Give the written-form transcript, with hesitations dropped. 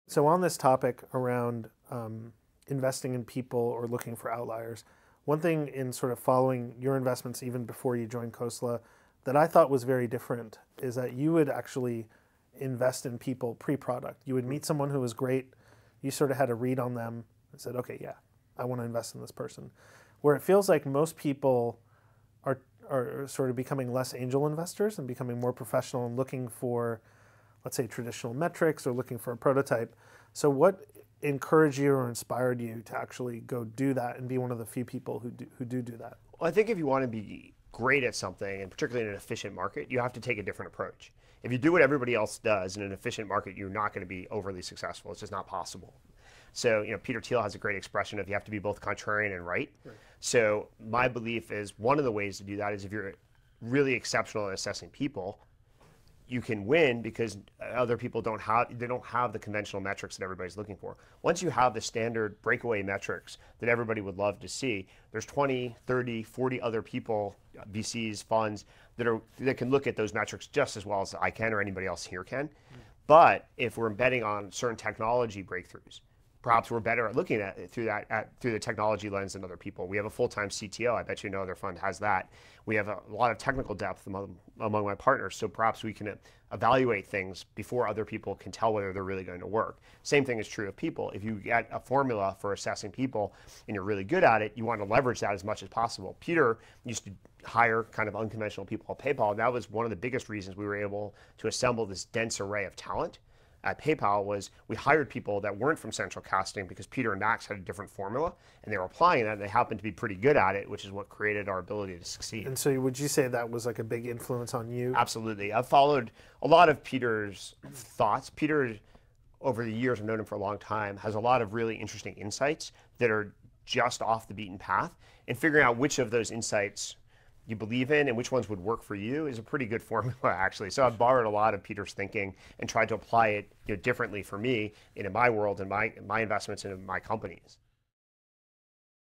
So on this topic around investing in people or looking for outliers, one thing in sort of following your investments even before you joined Khosla that I thought was very different is that you would actually invest in people pre-product. You would meet someone who was great, you sort of had a read on them and said, okay, yeah, I want to invest in this person. Where it feels like most people are sort of becoming less angel investors and becoming more professional and looking for, let's say, traditional metrics or looking for a prototype. So what encouraged you or inspired you to actually go do that and be one of the few people who do that? Well, I think if you want to be great at something, and particularly in an efficient market, you have to take a different approach. If you do what everybody else does in an efficient market, you're not going to be overly successful. It's just not possible. So, Peter Thiel has a great expression of you have to be both contrarian and right. So my belief is one of the ways to do that is if you're really exceptional at assessing people, you can win because other people don't have the conventional metrics that everybody's looking for. Once you have the standard breakaway metrics that everybody would love to see, there's 20, 30, 40 other people, VCs, funds that can look at those metrics just as well as I can or anybody else here can. But if we're betting on certain technology breakthroughs, perhaps we're better at looking at it through the technology lens than other people. We have a full-time CTO. I bet you no other fund has that. We have a lot of technical depth among my partners, so perhaps we can evaluate things before other people can tell whether they're really going to work. Same thing is true of people. If you get a formula for assessing people and you're really good at it, you want to leverage that as much as possible. Peter used to hire kind of unconventional people at PayPal, and that was one of the biggest reasons we were able to assemble this dense array of talent at PayPal was we hired people that weren't from central casting because Peter and Max had a different formula and they were applying that and they happened to be pretty good at it, which is what created our ability to succeed. And so would you say that was like a big influence on you? Absolutely. I've followed a lot of Peter's thoughts. Peter, over the years, I've known him for a long time, has a lot of really interesting insights that are just off the beaten path, and figuring out which of those insights you believe in and which ones would work for you is a pretty good formula, actually. So I've borrowed a lot of Peter's thinking and tried to apply it differently for me in my world and my investments in my companies.